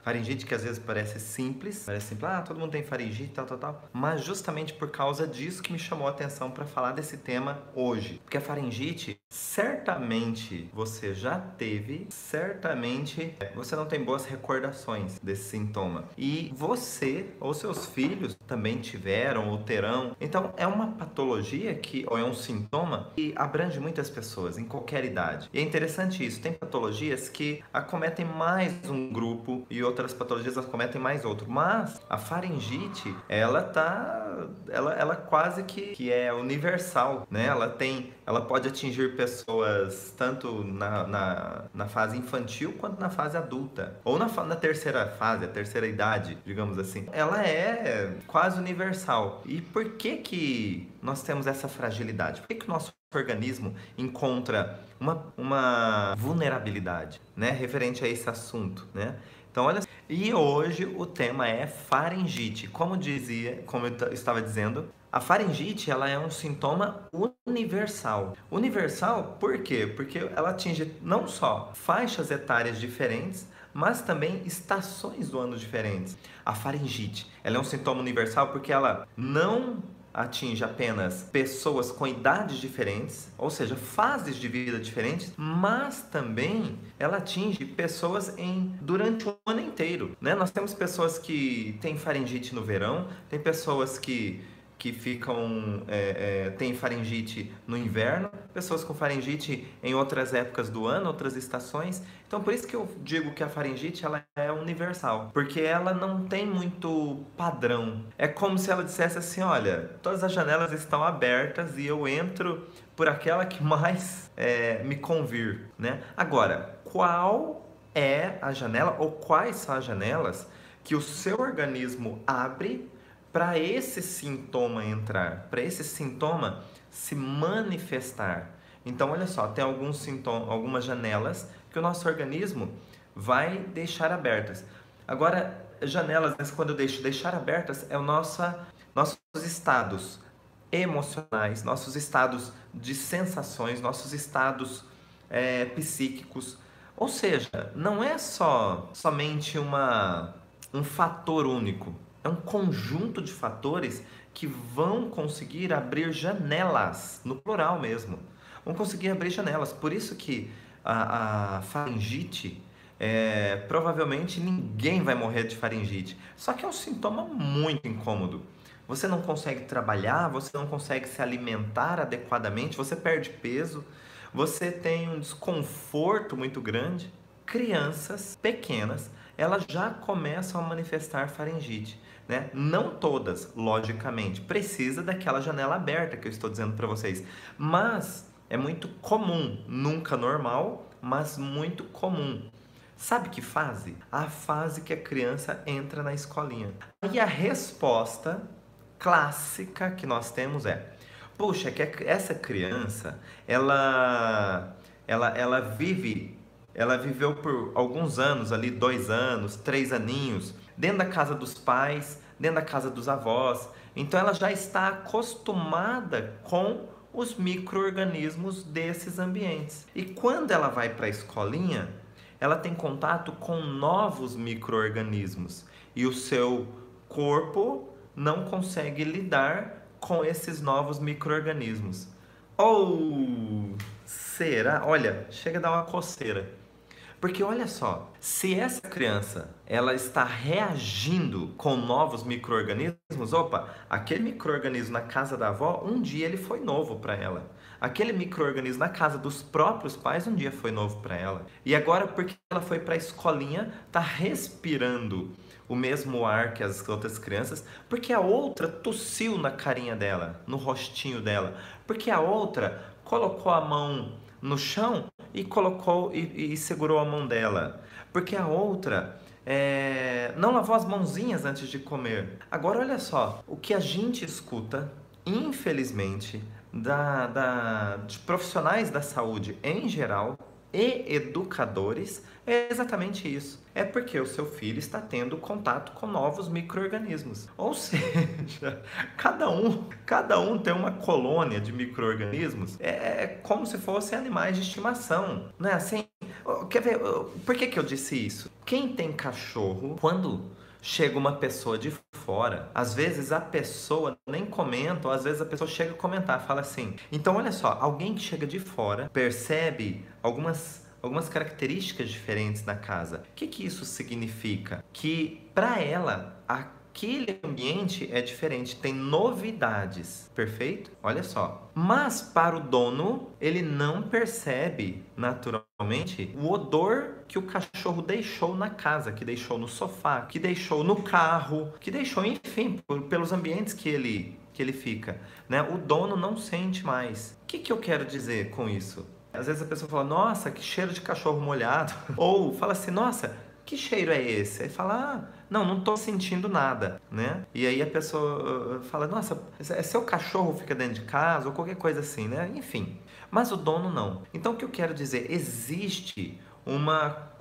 Faringite que às vezes parece simples, todo mundo tem faringite, tal. Mas justamente por causa disso que me chamou a atenção para falar desse tema hoje. Porque a faringite, certamente você já teve, certamente você não tem boas recordações desse sintoma. E você ou seus filhos também tiveram ou terão. Então é uma patologia ou é um sintoma que abrange muitas pessoas em qualquer idade. E é interessante isso, tem patologias que acometem mais um grupo e outras patologias acometem mais outro. Mas a faringite, ela quase que é universal, né? Ela pode atingir pessoas tanto na fase infantil quanto na fase adulta. Ou na terceira fase, a terceira idade, digamos assim. Ela é quase universal. E por que nós temos essa fragilidade? Por que o nosso organismo encontra uma vulnerabilidade, né, referente a esse assunto, né? Então, olha, e hoje o tema é faringite. Como eu estava dizendo, a faringite, ela é um sintoma universal. Universal por quê? Porque ela atinge não só faixas etárias diferentes, mas também estações do ano diferentes. A faringite, ela é um sintoma universal porque ela não atinge apenas pessoas com idades diferentes, ou seja, fases de vida diferentes, mas também ela atinge pessoas durante o ano inteiro, né? Nós temos pessoas que têm faringite no verão, tem pessoas que têm faringite no inverno, pessoas com faringite em outras épocas do ano, outras estações. Então, por isso que eu digo que a faringite ela é universal, porque ela não tem muito padrão. É como se ela dissesse assim, olha, todas as janelas estão abertas e eu entro por aquela que mais me convir, né? Agora, qual é a janela ou quais são as janelas que o seu organismo abre para esse sintoma entrar, para esse sintoma se manifestar? Então, olha só, tem algumas janelas que o nosso organismo vai deixar abertas. Agora, janelas, quando eu deixar abertas, é nossos estados emocionais, nossos estados de sensações, nossos estados psíquicos. Ou seja, não é somente um fator único, é um conjunto de fatores que vão conseguir abrir janelas, no plural mesmo, vão conseguir abrir janelas. Por isso que a faringite, provavelmente ninguém vai morrer de faringite, só que é um sintoma muito incômodo. Você não consegue trabalhar, você não consegue se alimentar adequadamente, você perde peso, você tem um desconforto muito grande. Crianças pequenas, elas já começam a manifestar faringite, né? Não todas, logicamente, precisa daquela janela aberta que eu estou dizendo para vocês, mas é muito comum, nunca normal, mas muito comum. Sabe que fase? A fase que a criança entra na escolinha. E a resposta clássica que nós temos puxa, essa criança, ela viveu por alguns anos ali, 2 anos, 3 aninhos, dentro da casa dos pais, dentro da casa dos avós. Então ela já está acostumada com os micro-organismos desses ambientes. E quando ela vai para a escolinha, ela tem contato com novos micro-organismos. E o seu corpo não consegue lidar com esses novos micro-organismos. Ou será? Olha, chega a dar uma coceira. Porque olha só, se essa criança ela está reagindo com novos micro-organismos, opa, aquele micro-organismo na casa da avó, um dia ele foi novo para ela. Aquele micro-organismo na casa dos próprios pais, um dia foi novo para ela. E agora, porque ela foi para a escolinha, está respirando o mesmo ar que as outras crianças, porque a outra tossiu na carinha dela, no rostinho dela, porque a outra colocou a mão no chão e segurou a mão dela, porque a outra não lavou as mãozinhas antes de comer. Agora olha só, o que a gente escuta, infelizmente, de profissionais da saúde em geral e educadores é exatamente isso. É porque o seu filho está tendo contato com novos micro-organismos. Ou seja, cada um tem uma colônia de micro-organismos. É como se fossem animais de estimação. Não é assim? Quer ver? Por que eu disse isso? Quem tem cachorro, quando chega uma pessoa de fora, às vezes a pessoa nem comenta, ou às vezes a pessoa chega a comentar, fala assim. Então, olha só, alguém que chega de fora percebe algumas características diferentes na casa. O que isso significa? Que para ela, aquele ambiente é diferente, tem novidades, perfeito? Olha só. Mas para o dono, ele não percebe naturalmente o odor que o cachorro deixou na casa, que deixou no sofá, que deixou no carro, que deixou, enfim, pelos ambientes que ele fica, né? O dono não sente mais. O que eu quero dizer com isso? Às vezes a pessoa fala, nossa, que cheiro de cachorro molhado. Ou fala assim, nossa, que cheiro é esse? Aí fala, não tô sentindo nada, né? E aí a pessoa fala, nossa, seu cachorro fica dentro de casa ou qualquer coisa assim, né? Enfim, mas o dono não. Então o que eu quero dizer, existe uma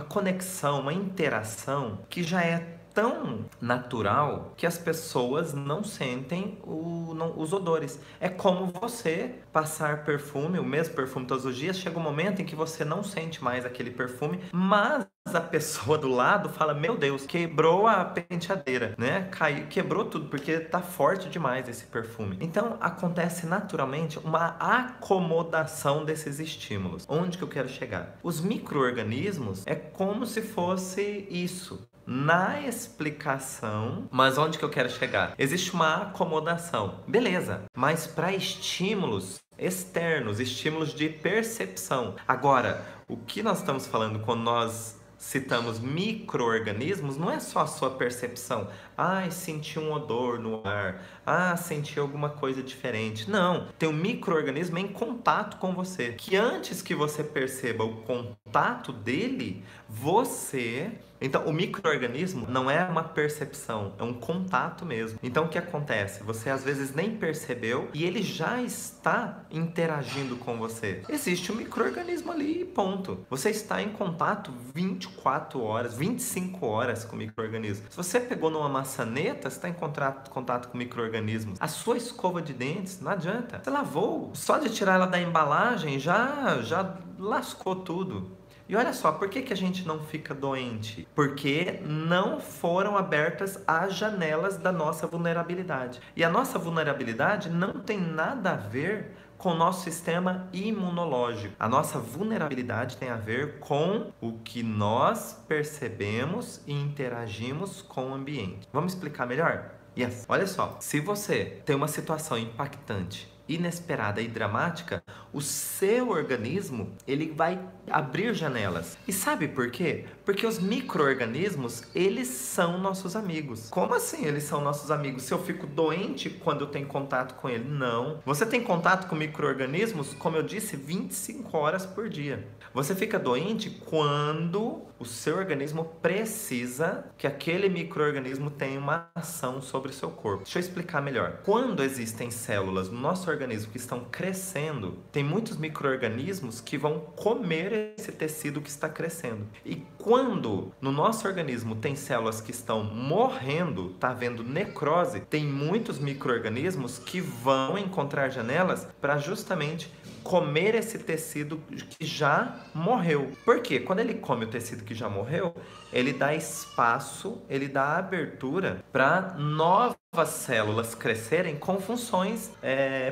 conexão, uma interação que já é tão natural que as pessoas não sentem os odores. É como você passar perfume, o mesmo perfume todos os dias, chega um momento em que você não sente mais aquele perfume, mas a pessoa do lado fala, meu Deus, quebrou a penteadeira, né? Quebrou tudo, porque tá forte demais esse perfume. Então, acontece naturalmente uma acomodação desses estímulos. Onde que eu quero chegar? Os micro-organismos é como se fosse isso. Na explicação, mas onde que eu quero chegar? Existe uma acomodação, beleza, mas para estímulos externos, estímulos de percepção. Agora, o que nós estamos falando quando nós citamos micro-organismos, não é só a sua percepção. Ah, senti um odor no ar. Ah, senti alguma coisa diferente. Não, tem um micro-organismo em contato com você. Que antes que você perceba o contato dele, você... Então, o micro-organismo não é uma percepção, é um contato mesmo. Então, o que acontece? Você às vezes nem percebeu e ele já está interagindo com você. Existe um micro-organismo ali e ponto. Você está em contato 24 horas, 25 horas com o micro-organismo. Se você pegou numa maçaneta, você está em contato com micro-organismos. A sua escova de dentes, não adianta. Você lavou, só de tirar ela da embalagem já lascou tudo. E olha só, por que a gente não fica doente? Porque não foram abertas as janelas da nossa vulnerabilidade. E a nossa vulnerabilidade não tem nada a ver com o nosso sistema imunológico. A nossa vulnerabilidade tem a ver com o que nós percebemos e interagimos com o ambiente. Vamos explicar melhor? Yes. Olha só, se você tem uma situação impactante, inesperada e dramática, o seu organismo ele vai abrir janelas. E sabe por quê? Porque os micro-organismos, eles são nossos amigos. Como assim eles são nossos amigos? Se eu fico doente quando eu tenho contato com ele? Não. Você tem contato com micro-organismos, como eu disse, 25 horas por dia. Você fica doente quando o seu organismo precisa que aquele micro-organismo tenha uma ação sobre o seu corpo. Deixa eu explicar melhor. Quando existem células no nosso organismo que estão crescendo, tem muitos micro-organismos que vão comer esse tecido que está crescendo. E quando no nosso organismo tem células que estão morrendo, está havendo necrose, tem muitos micro-organismos que vão encontrar janelas para justamente comer esse tecido que já morreu. Por quê? Quando ele come o tecido que já morreu, ele dá espaço, ele dá abertura para novas células crescerem com funções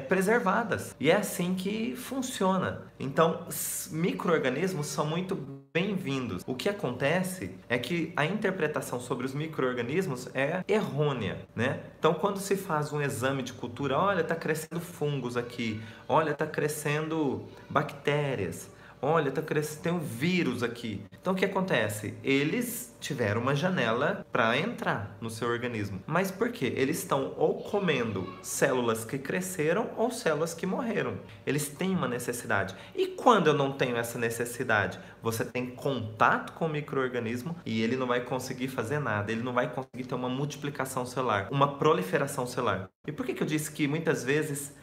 preservadas. E é assim que funciona. Então, micro-organismos são muito bem-vindos. O que acontece é que a interpretação sobre os micro-organismos é errônea, né? Então, quando se faz um exame de cultura, olha, está crescendo fungos aqui, olha, está crescendo bactérias, olha, tem um vírus aqui. Então, o que acontece? Eles tiveram uma janela para entrar no seu organismo. Mas por quê? Eles estão ou comendo células que cresceram ou células que morreram. Eles têm uma necessidade. E quando eu não tenho essa necessidade? Você tem contato com o micro-organismo e ele não vai conseguir fazer nada. Ele não vai conseguir ter uma multiplicação celular, uma proliferação celular. E por que eu disse que muitas vezes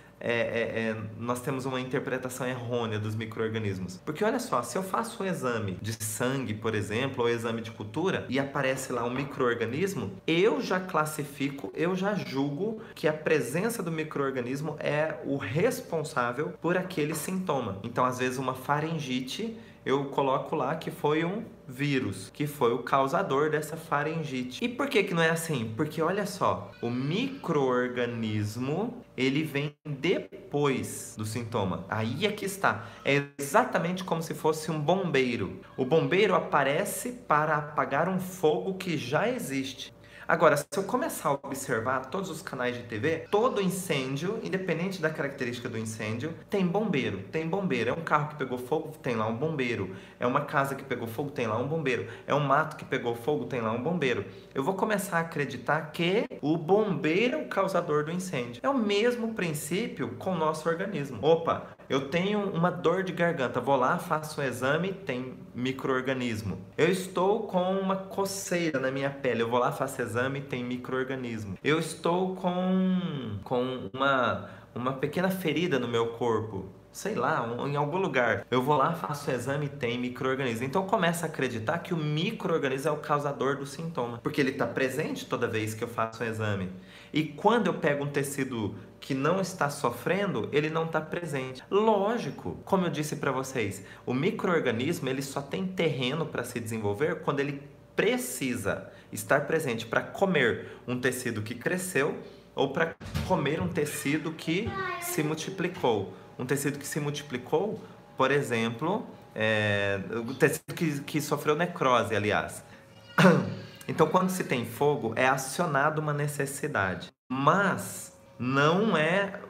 nós temos uma interpretação errônea dos micro-organismos? Porque olha só, se eu faço um exame de sangue, por exemplo, ou exame de cultura, e aparece lá um micro-organismo, eu já classifico, eu já julgo que a presença do micro-organismo é o responsável por aquele sintoma. Então, às vezes, uma faringite, eu coloco lá que foi um vírus, que foi o causador dessa faringite. E por que que não é assim? Porque olha só, o micro-organismo, ele vem depois do sintoma. Aí é que está. É exatamente como se fosse um bombeiro. O bombeiro aparece para apagar um fogo que já existe. Agora, se eu começar a observar todos os canais de TV, todo incêndio, independente da característica do incêndio, tem bombeiro. Tem bombeiro. É um carro que pegou fogo, tem lá um bombeiro. É uma casa que pegou fogo, tem lá um bombeiro. É um mato que pegou fogo, tem lá um bombeiro. Eu vou começar a acreditar que o bombeiro é o causador do incêndio. É o mesmo princípio com o nosso organismo. Opa, eu tenho uma dor de garganta, vou lá, faço um exame, tem micro-organismo. Eu estou com uma coceira na minha pele, eu vou lá, faço exame, tem micro-organismo. Eu estou com uma pequena ferida no meu corpo, sei lá, em algum lugar. Eu vou lá, faço o exame, tem micro-organismo. Então começa a acreditar que o micro-organismo é o causador do sintoma, porque ele está presente toda vez que eu faço o exame. E quando eu pego um tecido que não está sofrendo, ele não está presente. Lógico, como eu disse para vocês, o micro-organismo ele só tem terreno para se desenvolver quando ele precisa estar presente para comer um tecido que cresceu ou para comer um tecido que se multiplicou. Um tecido que se multiplicou, por exemplo, o tecido que sofreu necrose, aliás. Então, quando se tem fogo, é acionada uma necessidade, mas não é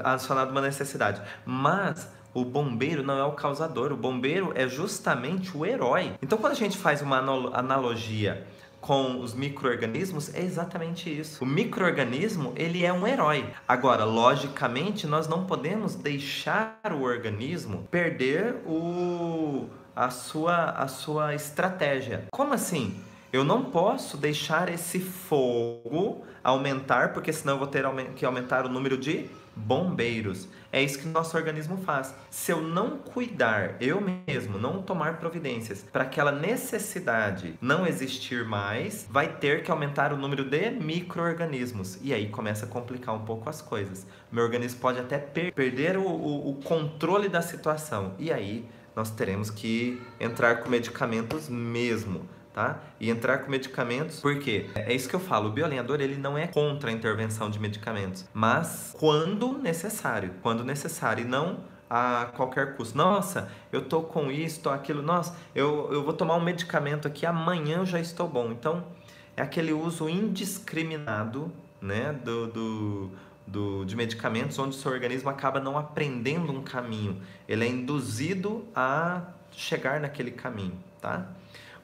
acionada uma necessidade. Mas o bombeiro não é o causador, o bombeiro é justamente o herói. Então, quando a gente faz uma analogia com os micro-organismos, é exatamente isso. O micro-organismo, ele é um herói. Agora, logicamente, nós não podemos deixar o organismo perder a sua estratégia. Como assim? Eu não posso deixar esse fogo aumentar, porque senão eu vou ter que aumentar o número de bombeiros. É isso que nosso organismo faz. Se eu não cuidar, eu mesmo, não tomar providências para aquela necessidade não existir mais, vai ter que aumentar o número de micro-organismos. E aí começa a complicar um pouco as coisas. Meu organismo pode até perder o controle da situação. E aí nós teremos que entrar com medicamentos mesmo. Tá? E entrar com medicamentos, porque é isso que eu falo, o bioalinhador ele não é contra a intervenção de medicamentos, mas quando necessário e não a qualquer custo. Nossa, eu tô com isso, tô aquilo, nossa, eu vou tomar um medicamento aqui, amanhã eu já estou bom. Então, é aquele uso indiscriminado, né, de medicamentos, onde o seu organismo acaba não aprendendo um caminho, ele é induzido a chegar naquele caminho, tá?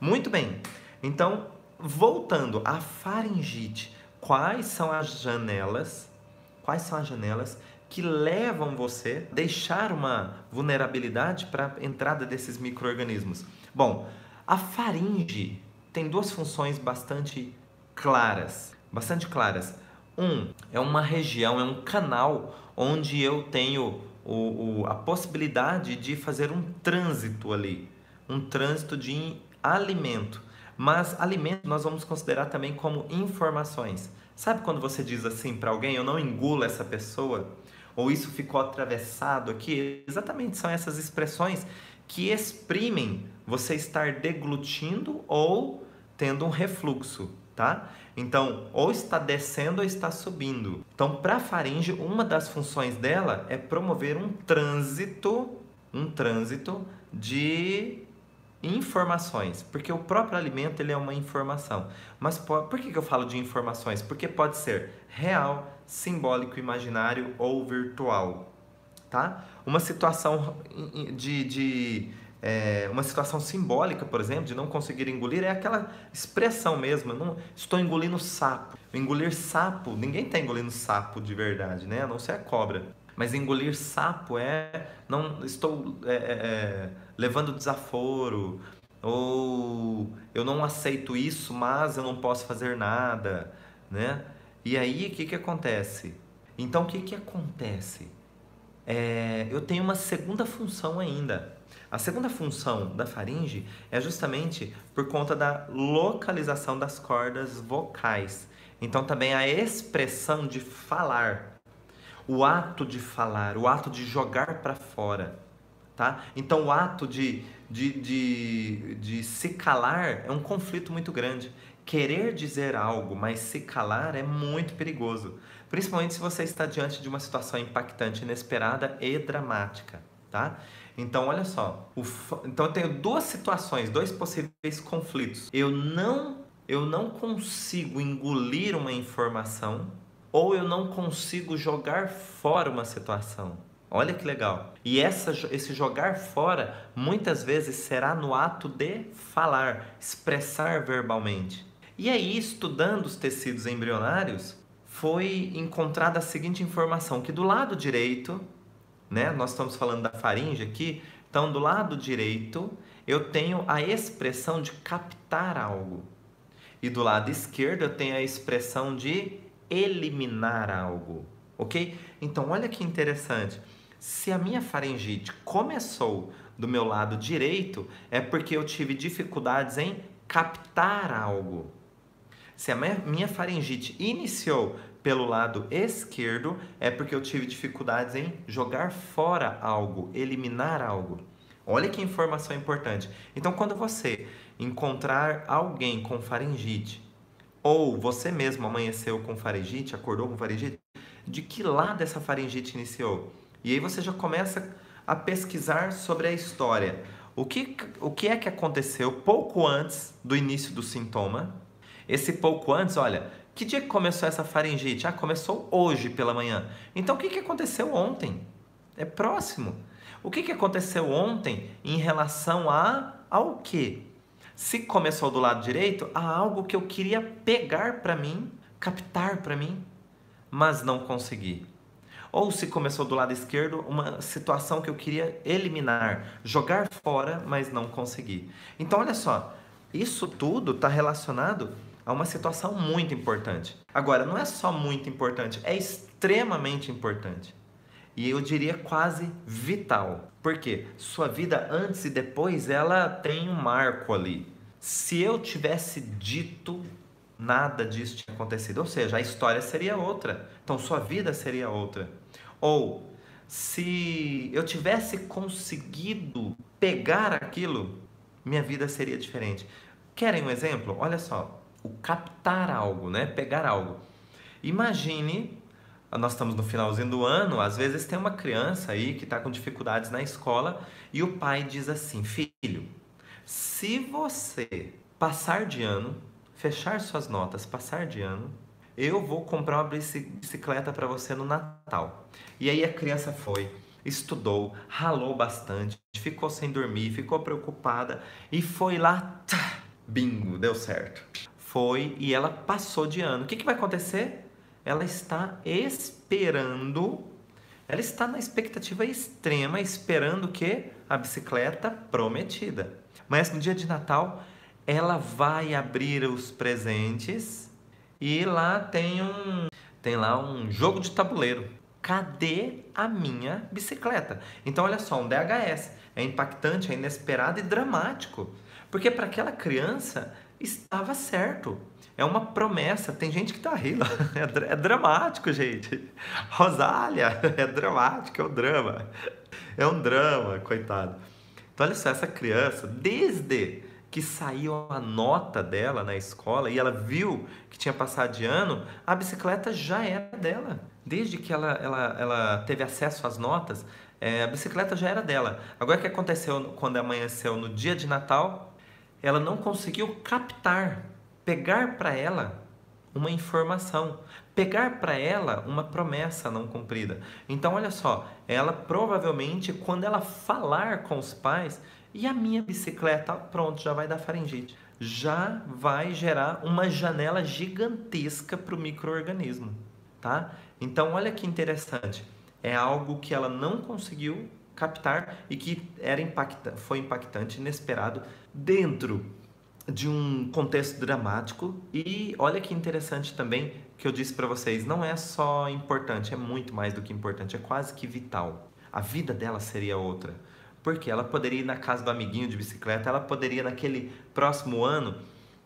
Muito bem, então voltando à faringite, quais são as janelas que levam você a deixar uma vulnerabilidade para a entrada desses micro-organismos? Bom, a faringe tem duas funções bastante claras. É uma região, é um canal onde eu tenho a possibilidade de fazer um trânsito ali, um trânsito de alimento. Mas alimento nós vamos considerar também como informações. Sabe quando você diz assim para alguém, eu não engulo essa pessoa? Ou isso ficou atravessado aqui? Exatamente, são essas expressões que exprimem você estar deglutindo ou tendo um refluxo, tá? Então, ou está descendo ou está subindo. Então, para a faringe, uma das funções dela é promover um trânsito de informações, porque o próprio alimento ele é uma informação. Mas por que eu falo de informações? Porque pode ser real, simbólico, imaginário ou virtual, tá? Uma situação uma situação simbólica, por exemplo, de não conseguir engolir, é aquela expressão mesmo, eu não estou engolindo sapo. Engolir sapo, ninguém está engolindo sapo de verdade, né? A não ser a cobra. Mas engolir sapo não estou levando desaforo, ou eu não aceito isso, mas eu não posso fazer nada, né? E aí, o que acontece? Então, o que acontece? Eu tenho uma segunda função ainda. A segunda função da faringe é justamente por conta da localização das cordas vocais. Então, também a expressão de falar. O ato de falar, o ato de jogar para fora, tá? Então o ato de se calar é um conflito muito grande. Querer dizer algo, mas se calar é muito perigoso. Principalmente se você está diante de uma situação impactante, inesperada e dramática, tá? Então, olha só. Então, eu tenho duas situações, dois possíveis conflitos. Eu não consigo engolir uma informação ou eu não consigo jogar fora uma situação. Olha que legal. E esse jogar fora muitas vezes será no ato de falar, expressar verbalmente. E aí, estudando os tecidos embrionários, foi encontrada a seguinte informação, que do lado direito, né, nós estamos falando da faringe aqui, então do lado direito eu tenho a expressão de captar algo. E do lado esquerdo eu tenho a expressão de eliminar algo, ok? Então olha que interessante. Se a minha faringite começou do meu lado direito, é porque eu tive dificuldades em captar algo. Se a minha faringite iniciou pelo lado esquerdo, é porque eu tive dificuldades em jogar fora algo, eliminar algo. Olha que informação importante. Então, quando você encontrar alguém com faringite, ou você mesmo amanheceu com faringite, acordou com faringite, de que lado essa faringite iniciou? E aí você já começa a pesquisar sobre a história. O que é que aconteceu pouco antes do início do sintoma? Esse pouco antes, olha, que dia que começou essa faringite? Ah, começou hoje pela manhã. Então, o que aconteceu ontem? É próximo. O que aconteceu ontem em relação ao quê? Se começou do lado direito, há algo que eu queria pegar para mim, captar para mim, mas não consegui. Ou se começou do lado esquerdo, uma situação que eu queria eliminar, jogar fora, mas não consegui. Então, olha só, isso tudo está relacionado a uma situação muito importante. Agora, não é só muito importante, é extremamente importante. E eu diria quase vital. Por quê? Sua vida antes e depois, ela tem um marco ali. Se eu tivesse dito, nada disso tinha acontecido. Ou seja, a história seria outra. Então, sua vida seria outra. Ou, se eu tivesse conseguido pegar aquilo, minha vida seria diferente. Querem um exemplo? Olha só. O captar algo, né? Pegar algo. Imagine, nós estamos no finalzinho do ano, às vezes tem uma criança aí que está com dificuldades na escola e o pai diz assim: filho, se você passar de ano, fechar suas notas, passar de ano, eu vou comprar uma bicicleta para você no Natal. E aí a criança foi, estudou, ralou bastante, ficou sem dormir, ficou preocupada e foi lá, bingo, deu certo. Foi e ela passou de ano. O que vai acontecer? Ela está esperando, ela está na expectativa extrema, esperando que a bicicleta prometida. Mas no dia de Natal, ela vai abrir os presentes e lá tem lá um jogo de tabuleiro. Cadê a minha bicicleta? Então olha só, um DHS. É impactante, é inesperado e dramático. Porque para aquela criança estava certo. É uma promessa. Tem gente que tá rindo. É dramático, gente. Rosália, é dramático, é um drama. É um drama, coitado. Então, olha só, essa criança, desde que saiu a nota dela na escola e ela viu que tinha passado de ano, a bicicleta já era dela. Desde que ela teve acesso às notas, a bicicleta já era dela. Agora, o que aconteceu quando amanheceu no dia de Natal? Ela não conseguiu captar, pegar para ela uma informação, pegar para ela uma promessa não cumprida. Então, olha só, ela provavelmente, quando ela falar com os pais, e a minha bicicleta, pronto, já vai dar faringite. Já vai gerar uma janela gigantesca para o micro-organismo, tá? Então, olha que interessante. É algo que ela não conseguiu captar e que foi impactante, inesperado, dentro de um contexto dramático. E olha que interessante também que eu disse para vocês, não é só importante, é muito mais do que importante, é quase que vital. A vida dela seria outra. Porque ela poderia ir na casa do amiguinho de bicicleta, ela poderia naquele próximo ano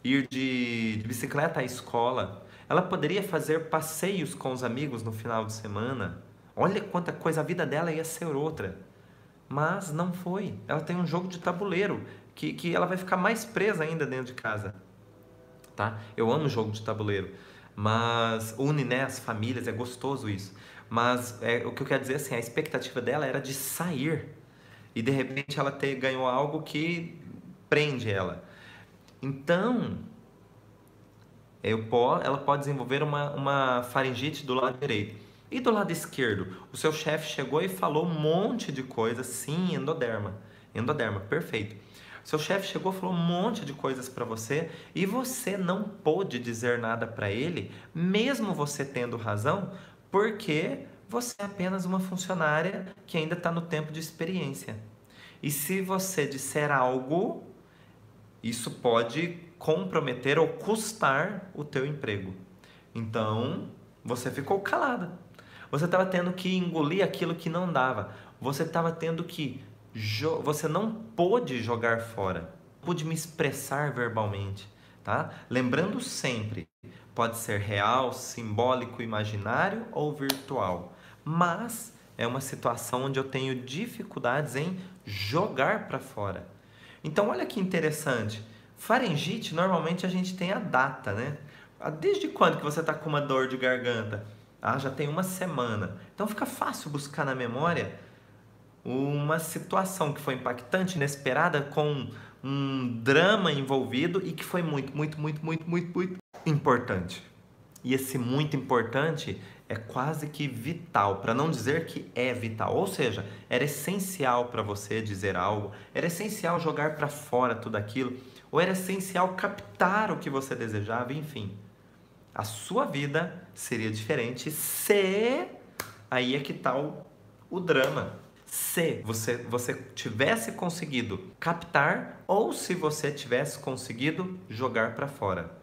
ir de bicicleta à escola, ela poderia fazer passeios com os amigos no final de semana. Olha quanta coisa, a vida dela ia ser outra. Mas não foi. Ela tem um jogo de tabuleiro que ela vai ficar mais presa ainda dentro de casa, tá? Eu amo jogo de tabuleiro, mas une, né, as famílias, é gostoso isso. Mas o que eu quero dizer assim, a expectativa dela era de sair e de repente ela ganhou algo que prende ela. Então, ela pode desenvolver uma faringite do lado direito. E do lado esquerdo, o seu chefe chegou e falou um monte de coisa, sim, endoderma. Endoderma, perfeito. Seu chefe chegou e falou um monte de coisas para você e você não pôde dizer nada para ele, mesmo você tendo razão, porque você é apenas uma funcionária que ainda está no tempo de experiência. E se você disser algo, isso pode comprometer ou custar o teu emprego. Então, você ficou calada. Você estava tendo que engolir aquilo que não dava. Você estava tendo que você não pôde jogar fora. Pude me expressar verbalmente, tá? Lembrando sempre, pode ser real, simbólico, imaginário ou virtual. Mas é uma situação onde eu tenho dificuldades em jogar para fora. Então, olha que interessante. Faringite, normalmente a gente tem a data, né? Desde quando que você está com uma dor de garganta? Ah, já tem uma semana. Então fica fácil buscar na memória uma situação que foi impactante, inesperada, com um drama envolvido e que foi muito, muito, muito, muito, muito, muito importante. E esse muito importante é quase que vital, para não dizer que é vital. Ou seja, era essencial para você dizer algo, era essencial jogar para fora tudo aquilo, ou era essencial captar o que você desejava, enfim. A sua vida seria diferente se... Aí é que está o drama. Se você tivesse conseguido captar ou se você tivesse conseguido jogar para fora.